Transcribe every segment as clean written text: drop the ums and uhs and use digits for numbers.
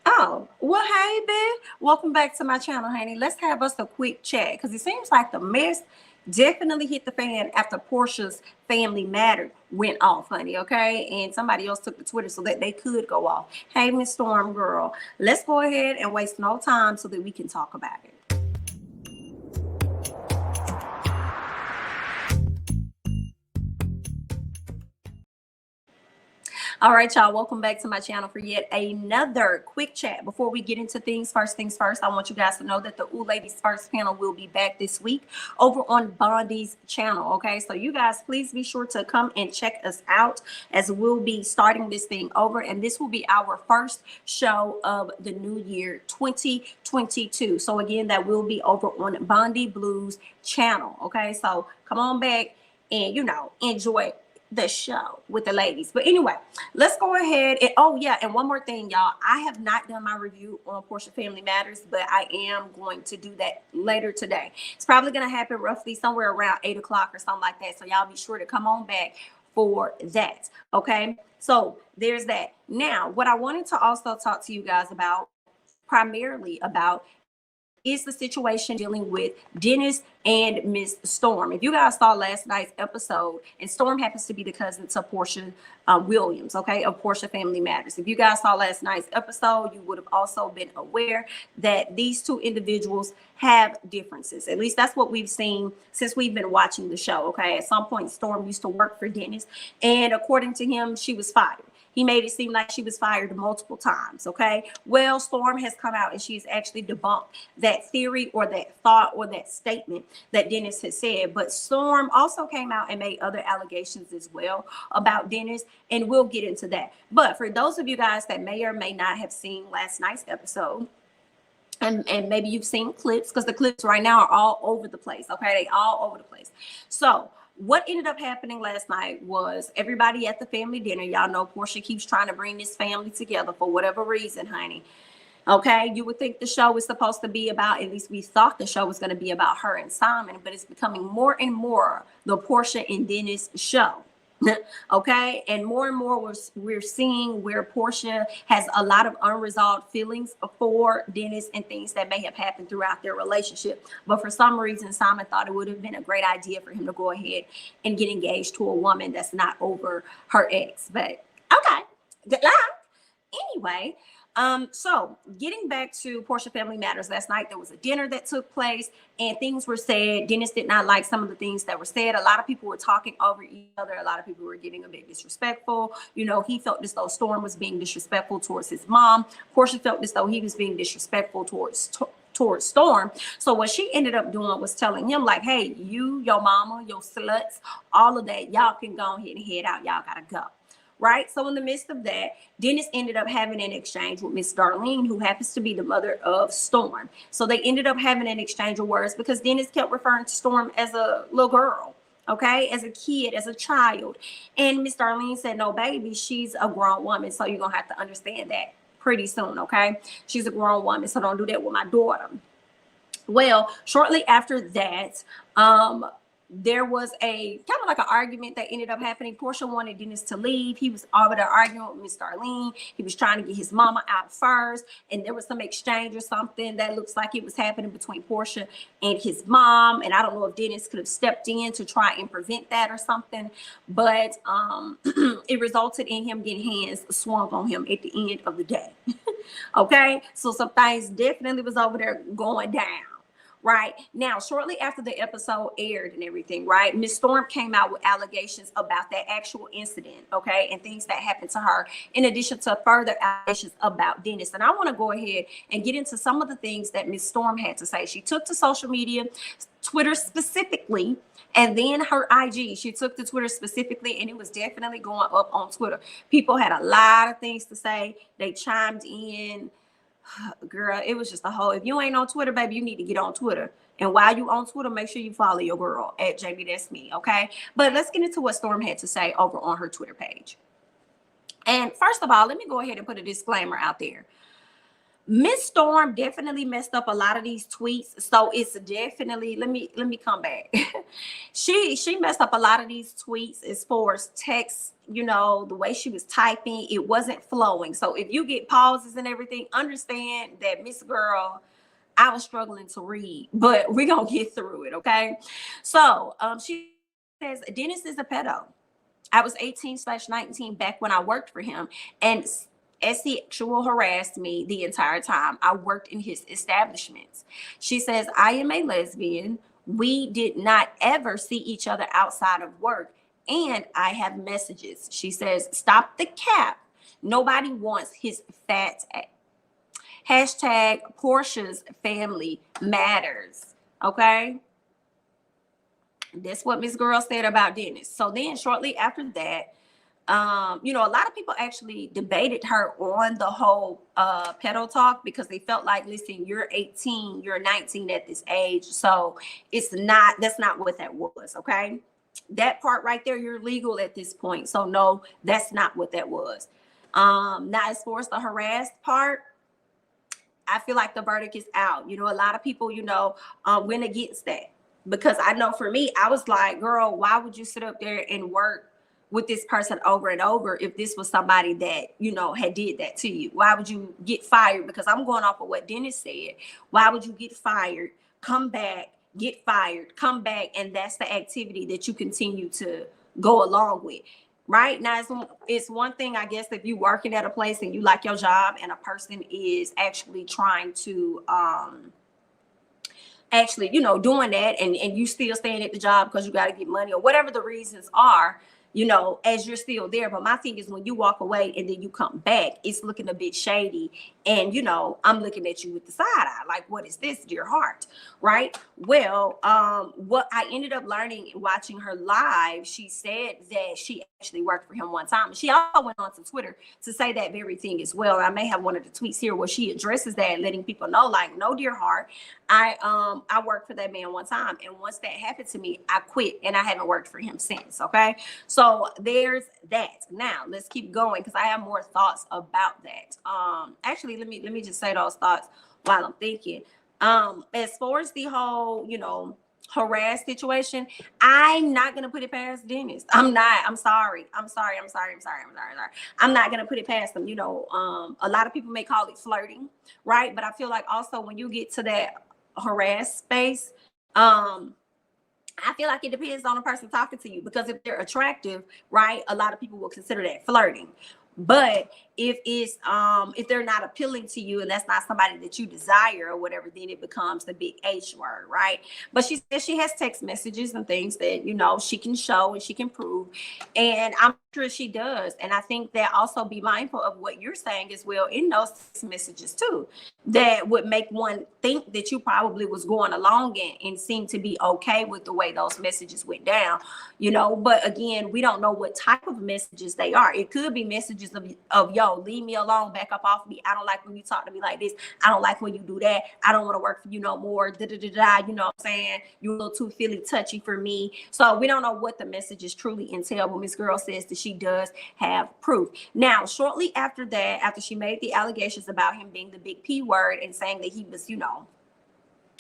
Oh, well, hey, Ben. Welcome back to my channel, honey. Let's have us a quick chat because it seems like the mess definitely hit the fan after Portia's Family Matter went off, honey, okay? And somebody else took the Twitter so that they could go off. Hey, Miss Storm Girl, let's go ahead and waste no time so that we can talk about it. All right, y'all, welcome back to my channel for yet another quick chat. Before we get into things first, I want you guys to know that the Ooh Ladies First panel will be back this week over on Bondi's channel, okay? So you guys, please be sure to come and check us out as we'll be starting this thing over, and this will be our first show of the new year 2022. So again, that will be over on Bondi Blues channel, okay? So come on back and, enjoy the show with the ladies. But anyway, let's go ahead and oh yeah, and one more thing, y'all. I have not done my review on Porsha Family Matters, but I am going to do that later today. It's probably going to happen roughly somewhere around 8 o'clock or something like that. So y'all be sure to come on back for that. Okay, so there's that. Now, what I wanted to also talk to you guys about, primarily about, is the situation dealing with Dennis and Miss Storm. If you guys saw last night's episode, and Storm happens to be the cousin to Porsha Williams, okay, of Porsha Family Matters. If you guys saw last night's episode, you would have also been aware that these two individuals have differences. At least that's what we've seen since we've been watching the show, okay? At some point, Storm used to work for Dennis, and according to him, she was fired. He made it seem like she was fired multiple times, okay? Well, Storm has come out and she's actually debunked that theory or that thought or that statement that Dennis has said. But Storm also came out and made other allegations as well about Dennis, and we'll get into that. But for those of you guys that may or may not have seen last night's episode, and maybe you've seen clips, because the clips right now are all over the place, okay? They all over the place. So what ended up happening last night was everybody at the family dinner. Y'all know Porsha keeps trying to bring this family together for whatever reason, honey. Okay, you would think the show is supposed to be about, at least we thought the show was going to be about her and Simon, but it's becoming more and more the Porsha and Dennis show. Okay, and more we're seeing where Porsha has a lot of unresolved feelings for Dennis and things that may have happened throughout their relationship. But for some reason, Simon thought it would have been a great idea for him to go ahead and get engaged to a woman that's not over her ex. But okay, good luck. Anyway, so getting back to Porsha Family Matters, last night there was a dinner that took place and things were said. Dennis did not like some of the things that were said. A lot of people were talking over each other. A lot of people were getting a bit disrespectful. You know, he felt as though Storm was being disrespectful towards his mom. Porsha felt as though he was being disrespectful towards Storm. So what she ended up doing was telling him, like, hey, you, your mama, your sluts, all of that, y'all can go ahead and head out. Y'all gotta go. Right. So in the midst of that, Dennis ended up having an exchange with Miss Darlene, who happens to be the mother of Storm. So they ended up having an exchange of words because Dennis kept referring to Storm as a little girl. Okay, as a kid, as a child. And Miss Darlene said, no, baby, she's a grown woman. So you're going to have to understand that pretty soon. Okay, she's a grown woman. So don't do that with my daughter. Well, shortly after that, there was a kind of like an argument that ended up happening. Porsha wanted Dennis to leave. He was over there arguing with Miss Darlene. He was trying to get his mama out first. And there was some exchange or something that looks like it was happening between Porsha and his mom. And I don't know if Dennis could have stepped in to try and prevent that or something. But it resulted in him getting hands swung on him at the end of the day. Okay, so some things definitely was over there going down. Right now, shortly after the episode aired and everything, right, Miss Storm came out with allegations about that actual incident, okay, and things that happened to her, in addition to further allegations about Dennis. And I want to go ahead and get into some of the things that Miss Storm had to say. She took to social media, Twitter specifically, and then her IG. She took to Twitter specifically, and it was definitely going up on Twitter. People had a lot of things to say. They chimed in. Girl, it was just a whole, if you ain't on Twitter, baby, you need to get on Twitter. And while you on Twitter, make sure you follow your girl at jamithatsme, okay? But let's get into what Storm had to say over on her Twitter page. And first of all, let me go ahead and put a disclaimer out there. Miss Storm definitely messed up a lot of these tweets. So it's definitely, let me come back. She messed up a lot of these tweets as far as text, you know, the way she was typing, it wasn't flowing. So if you get pauses and everything, understand that Miss Girl, I was struggling to read, but we're gonna get through it, okay? So she says Dennis is a pedo. I was 18/19 back when I worked for him, and sexual harassed me the entire time I worked in his establishments. She says, I am a lesbian. We did not ever see each other outside of work, and I have messages. She says, stop the cap. Nobody wants his fat ass. Hashtag Porsha's family matters. Okay. That's what Miss Girl said about Dennis. So then shortly after that, you know, a lot of people actually debated her on the whole pedo talk because they felt like, listen, you're 18, you're 19 at this age. So that's not what that was. Okay. That part right there, you're legal at this point. So no, that's not what that was. Now, as far as the harassed part, I feel like the verdict is out. You know, a lot of people, you know, went against that because I know for me, I was like, girl, why would you sit up there and work with this person over and over if this was somebody that, you know, had did that to you? Why would you get fired? Because I'm going off of what Dennis said. Why would you get fired, come back, get fired, come back, and that's the activity that you continue to go along with? Right now, it's one thing, I guess, if you working at a place and you like your job and a person is actually trying to actually, you know, doing that, and you still staying at the job because you got to get money or whatever the reasons are, you know, as you're still there. But my thing is, when you walk away and then you come back, it's looking a bit shady. And, you know, I'm looking at you with the side eye, like, what is this, dear heart? Right. Well, what I ended up learning watching her live, she said that she actually worked for him one time. And she also went on to Twitter to say that very thing as well. I may have one of the tweets here where she addresses that, letting people know, like, no, dear heart, I worked for that man one time. And once that happened to me, I quit and I haven't worked for him since. Okay. So there's that. Now let's keep going because I have more thoughts about that. Actually, let me just say those thoughts while I'm thinking. As far as the whole, you know, harass situation, I'm not gonna put it past Dennis. I'm not. I'm sorry. I'm not gonna put it past them. You know, a lot of people may call it flirting, right? But I feel like also when you get to that harass space, I feel like it depends on the person talking to you, because if they're attractive, right, a lot of people will consider that flirting. But if they're not appealing to you and that's not somebody that you desire or whatever, then it becomes the big H word, right? But she says she has text messages and things that, you know, she can show and she can prove, and I'm sure she does. And I think that also be mindful of what you're saying as well in those text messages too, that would make one think that you probably was going along and seem to be okay with the way those messages went down, you know. But again, we don't know what type of messages they are. It could be messages of yo, leave me alone, back up off me. I don't like when you talk to me like this. I don't like when you do that. I don't want to work for you no more. You know what I'm saying? You're a little too feely touchy for me. So we don't know what the messages truly entail, but Miss Girl says that she does have proof. Now, shortly after that, after she made the allegations about him being the big P word and saying that he was, you know,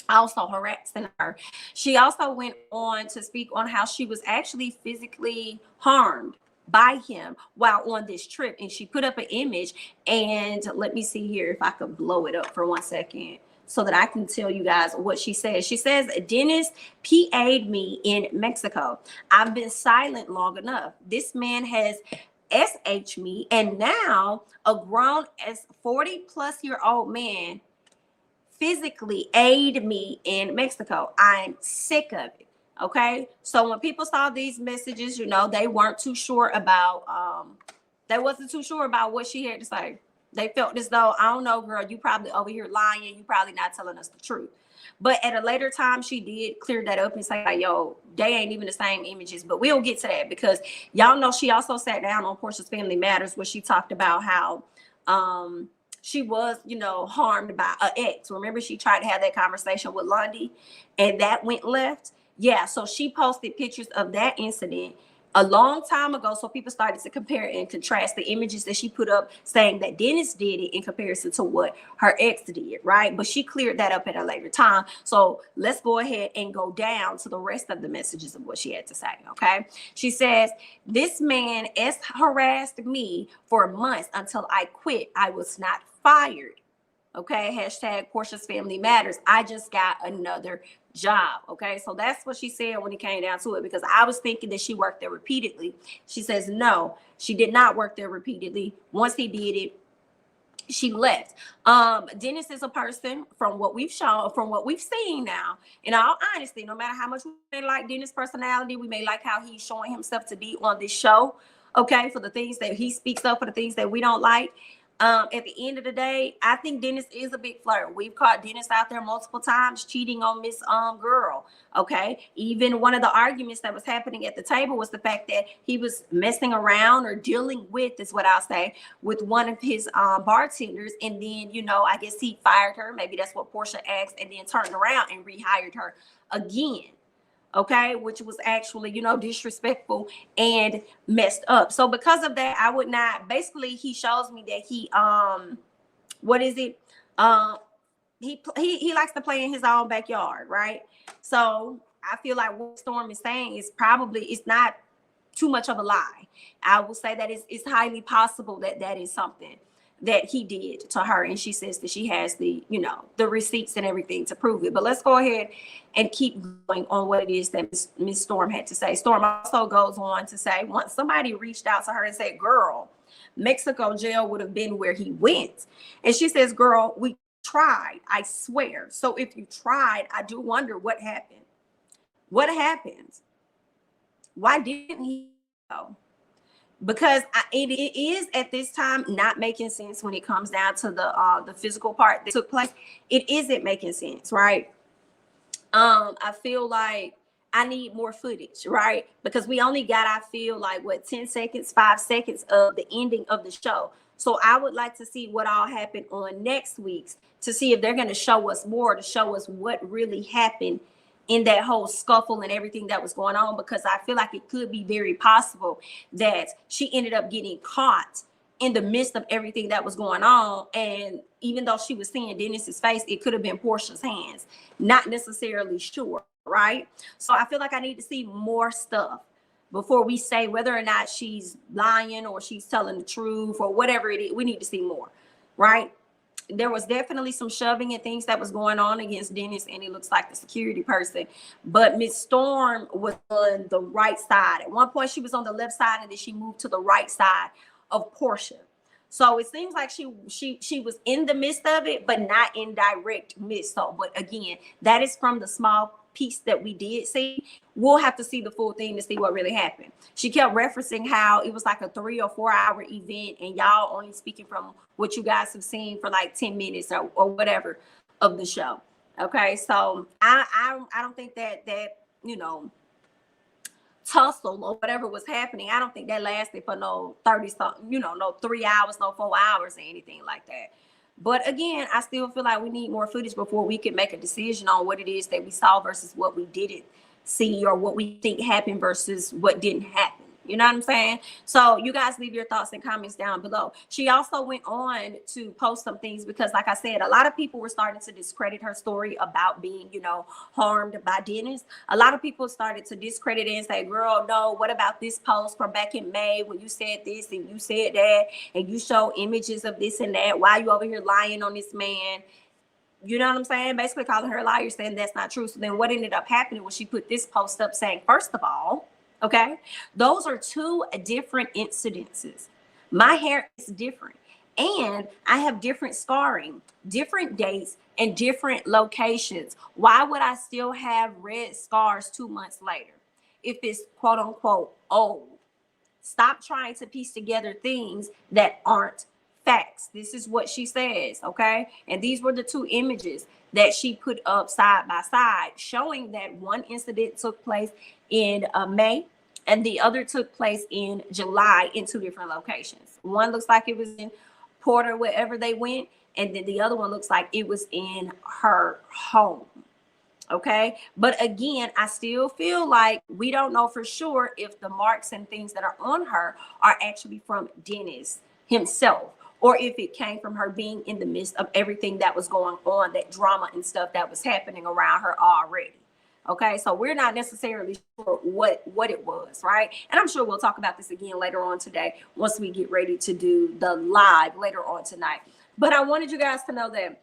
also harassing her, she also went on to speak on how she was actually physically harmed by him while on this trip. And she put up an image, and let me see here if I could blow it up for 1 second so that I can tell you guys what she says. She says, Dennis PA'd me in Mexico. I've been silent long enough. This man has SH me, and now a grown as 40-plus-year-old man physically aid me in Mexico. I'm sick of it. Okay. So when people saw these messages, you know, they weren't too sure about, they wasn't too sure about what she had to say. They felt as though, I don't know, girl, you probably over here lying. You probably not telling us the truth. But at a later time, she did clear that up and say, like, yo, they ain't even the same images. But we'll get to that because y'all know she also sat down on Porsha's Family Matters where she talked about how, she was, you know, harmed by an ex. Remember, she tried to have that conversation with Lundy and that went left. Yeah, so she posted pictures of that incident a long time ago. So people started to compare and contrast the images that she put up saying that Dennis did it in comparison to what her ex did, right? But she cleared that up at a later time. So let's go ahead and go down to the rest of the messages of what she had to say, okay? She says, this man harassed me for months until I quit. I was not fired. Okay, hashtag Porsha's family matters. I just got another job. Okay, so that's what she said when it came down to it, because I was thinking that she worked there repeatedly. She says no, she did not work there repeatedly. Once he did it, she left. Dennis is a person, from what we've shown, from what we've seen now, in all honesty, no matter how much we may like Dennis' personality, we may like how he's showing himself to be on this show, okay, for the things that he speaks up, for the things that we don't like. At the end of the day, I think Dennis is a big flirt. We've caught Dennis out there multiple times cheating on Miss Girl. Okay. Even one of the arguments that was happening at the table was the fact that he was messing around or dealing with, is what I'll say, with one of his bartenders. And then, you know, I guess he fired her. Maybe that's what Porsha asked, and then turned around and rehired her again. Okay, which was actually, you know, disrespectful and messed up. So because of that, I would not, basically he shows me that he what is it, he likes to play in his own backyard, right? So I feel like what Storm is saying is probably, it's not too much of a lie. I will say that it's highly possible that that is something that he did to her, and she says that she has the, you know, the receipts and everything to prove it. But let's go ahead and keep going on what it is that Miss Storm had to say. Storm also goes on to say, once somebody reached out to her and said, girl, Mexico jail would have been where he went. And she says, girl, we tried, I swear. So if you tried, I do wonder what happened. What happened? Why didn't he go? Because it is at this time not making sense when it comes down to the physical part that took place. It isn't making sense, right? I feel like I need more footage, right? Because we only got, I feel like, what, 10 seconds, 5 seconds of the ending of the show. So I would like to see what all happened on next week's, to see if they're going to show us more, to show us what really happened in that whole scuffle and everything that was going on, because I feel like it could be very possible that she ended up getting caught in the midst of everything that was going on. And even though she was seeing Dennis's face, it could have been Porsha's hands. Not necessarily sure, right? So I feel like I need to see more stuff before we say whether or not she's lying or she's telling the truth or whatever it is. We need to see more, right? There was definitely some shoving and things that was going on against Dennis, and it looks like the security person. But Miss Storm was on the right side. At one point, she was on the left side, and then she moved to the right side of Porsha. So it seems like she was in the midst of it, but not in direct midst. So, but again, that is from the small piece that we did see. We'll have to see the full thing to see what really happened. She kept referencing how it was like a 3 or 4 hour event, and y'all only speaking from what you guys have seen for like 10 minutes or whatever of the show. Okay, so I don't think that you know, tussle or whatever was happening, I don't think that lasted for no 30 something, you know, no 3 hours, no 4 hours or anything like that. But again, I still feel like we need more footage before we can make a decision on what it is that we saw versus what we didn't see, or what we think happened versus what didn't happen. You know what I'm saying? So you guys leave your thoughts and comments down below. She also went on to post some things because, like I said, a lot of people were starting to discredit her story about being, you know, harmed by Dennis. A lot of people started to discredit it and say, girl, no, what about this post from back in May when you said this and you said that and you show images of this and that? Why are you over here lying on this man? You know what I'm saying? Basically calling her a liar, saying that's not true. So then what ended up happening was she put this post up saying, first of all, okay, those are two different incidences. My hair is different, and I have different scarring, different dates, and different locations. Why would I still have red scars 2 months later if it's quote unquote old? Stop trying to piece together things that aren't facts. This is what she says, okay? And these were the two images that she put up side by side, showing that one incident took place in May and the other took place in July in two different locations. One looks like it was in Porter, wherever they went, and then the other one looks like it was in her home. Okay. But again, I still feel like we don't know for sure if the marks and things that are on her are actually from Dennis himself, or if it came from her being in the midst of everything that was going on, that drama and stuff that was happening around her already. Okay, so we're not necessarily sure what it was, right? And I'm sure we'll talk about this again later on today once we get ready to do the live later on tonight. But I wanted you guys to know that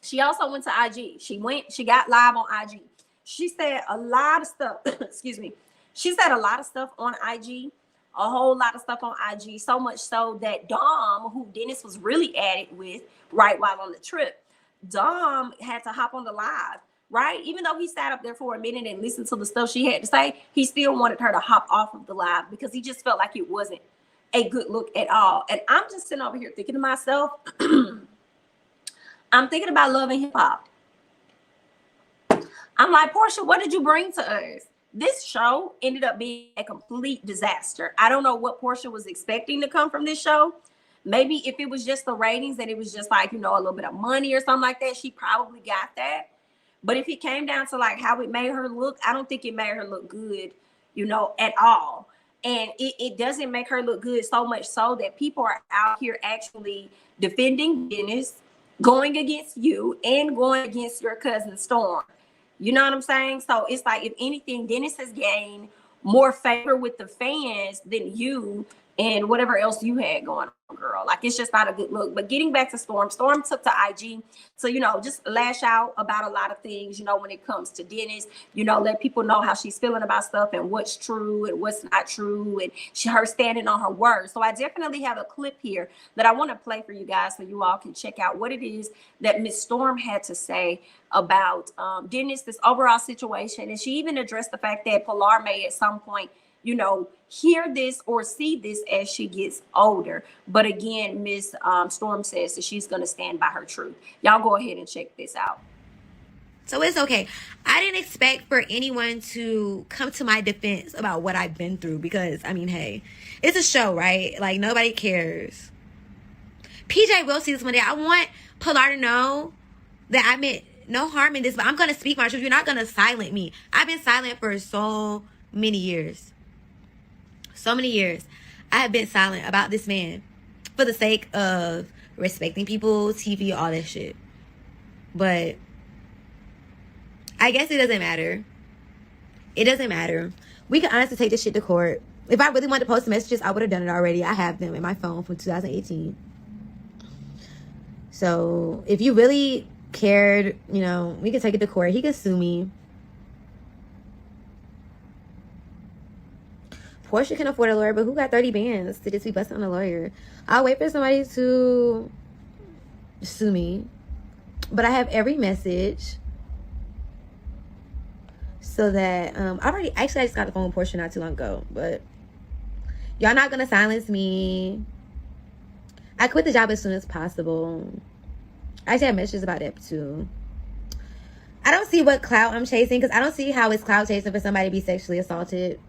she also went to IG. She got live on IG. She said a lot of stuff. Excuse me. She said a lot of stuff on IG, a whole lot of stuff on IG, so much so that Dom, who Dennis was really at it with, right, while on the trip, Dom had to hop on the live, right? Even though he sat up there for a minute and listened to the stuff she had to say, he still wanted her to hop off of the live because he just felt like it wasn't a good look at all. And I'm just sitting over here thinking to myself, I'm thinking about Love and Hip Hop. I'm like, Porsha, what did you bring to us? This show ended up being a complete disaster. I don't know what Porsha was expecting to come from this show. Maybe if it was just the ratings and it was just like, you know, a little bit of money or something like that, she probably got that. But if it came down to like how it made her look, I don't think it made her look good, you know, at all. And it doesn't make her look good, so much so that people are out here actually defending Dennis, going against you, and going against your cousin Storm. You know what I'm saying? So it's like, if anything, Dennis has gained more favor with the fans than you and whatever else you had going on, girl. Like, it's just not a good look. But getting back to Storm, Storm took to IG to, you know, just lash out about a lot of things, you know, when it comes to Dennis, you know, let people know how she's feeling about stuff and what's true and what's not true, and her standing on her word. So I definitely have a clip here that I want to play for you guys so you all can check out what it is that Miss Storm had to say about Dennis, this overall situation. And she even addressed the fact that Pilar may at some point, you know, hear this or see this as she gets older. But again, Miss Storm says that she's going to stand by her truth. Y'all go ahead and check this out. So it's okay. I didn't expect for anyone to come to my defense about what I've been through because, I mean, hey, it's a show, right? Like, nobody cares. PJ will see this one day. I want Pilar to know that I meant no harm in this, but I'm going to speak my truth. You're not going to silence me. I've been silent for so many years. So many years. I have been silent about this man for the sake of respecting people, TV, all that shit. But I guess it doesn't matter. It doesn't matter. We can honestly take this shit to court. If I really wanted to post messages, I would have done it already. I have them in my phone from 2018. So if you really cared, you know, we can take it to court. He can sue me. Porsha can afford a lawyer, but who got 30 bands to just be busting on a lawyer? I'll wait for somebody to sue me. But I have every message so that I just got the phone with Porsha not too long ago, but y'all not gonna silence me. I quit the job as soon as possible. I actually have messages about that too. I don't see what clout I'm chasing, because I don't see how it's clout chasing for somebody to be sexually assaulted.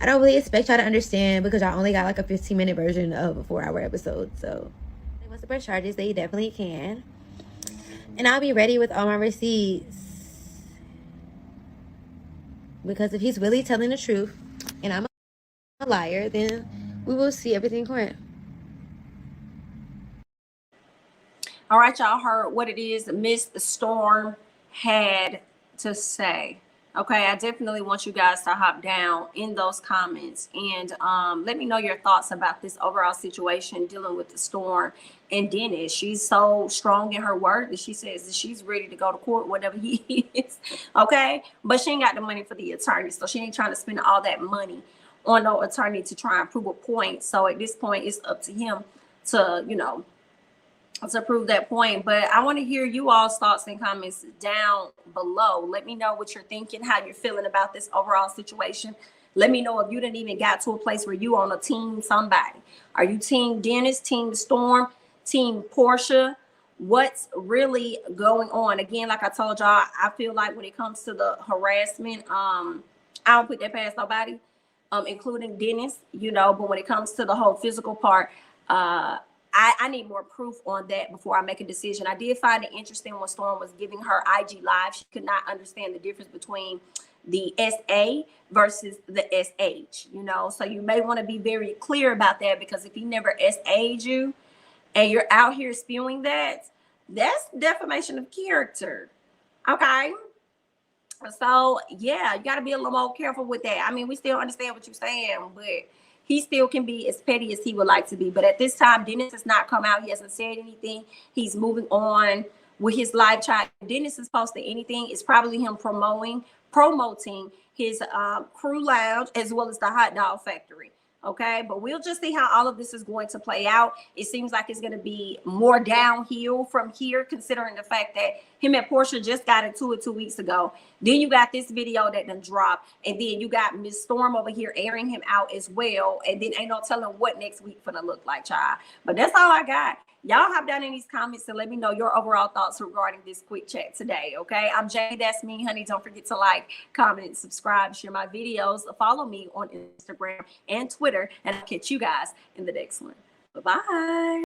I don't really expect y'all to understand because y'all only got like a 15-minute version of a 4-hour episode. So if they want to press charges, they definitely can. And I'll be ready with all my receipts. Because if he's really telling the truth and I'm a liar, then we will see everything in court. All right, y'all heard what it is Miss Storm had to say. Okay, I definitely want you guys to hop down in those comments and let me know your thoughts about this overall situation dealing with the Storm and Dennis. She's so strong in her word that she says that she's ready to go to court, whatever he is. Okay, but she ain't got the money for the attorney, so she ain't trying to spend all that money on no attorney to try and prove a point. So at this point, it's up to him to, you know, to prove that point. But I want to hear you all's thoughts and comments down below. Let me know what you're thinking, how you're feeling about this overall situation. Let me know if you didn't even got to a place where you on a team somebody. Are you team Dennis, team Storm, team Porsha? What's really going on? Again, like I told y'all, I feel like when it comes to the harassment, I don't put that past nobody, including Dennis, you know, but when it comes to the whole physical part, I need more proof on that before I make a decision. I did find it interesting when Storm was giving her IG live. She could not understand the difference between the SA versus the SH, you know. So you may want to be very clear about that, because if he never SA'd you and you're out here spewing that, that's defamation of character. Okay. So yeah, you got to be a little more careful with that. I mean, we still understand what you're saying, but he still can be as petty as he would like to be. But at this time, Dennis has not come out. He hasn't said anything. He's moving on with his live chat. Dennis is posting anything. It's probably him promoting his crew lounge as well as the hot dog factory. Okay, but we'll just see how all of this is going to play out. It seems like it's going to be more downhill from here, considering the fact that him and Porsha just got into it 2 weeks ago. Then you got this video that done dropped, and then you got Miss Storm over here airing him out as well. And then ain't no telling what next week gonna look like, child. But that's all I got. Y'all hop down in these comments and let me know your overall thoughts regarding this quick chat today, okay? I'm Jay, that's me, honey. Don't forget to like, comment, subscribe, share my videos. Follow me on Instagram and Twitter, and I'll catch you guys in the next one. Bye-bye.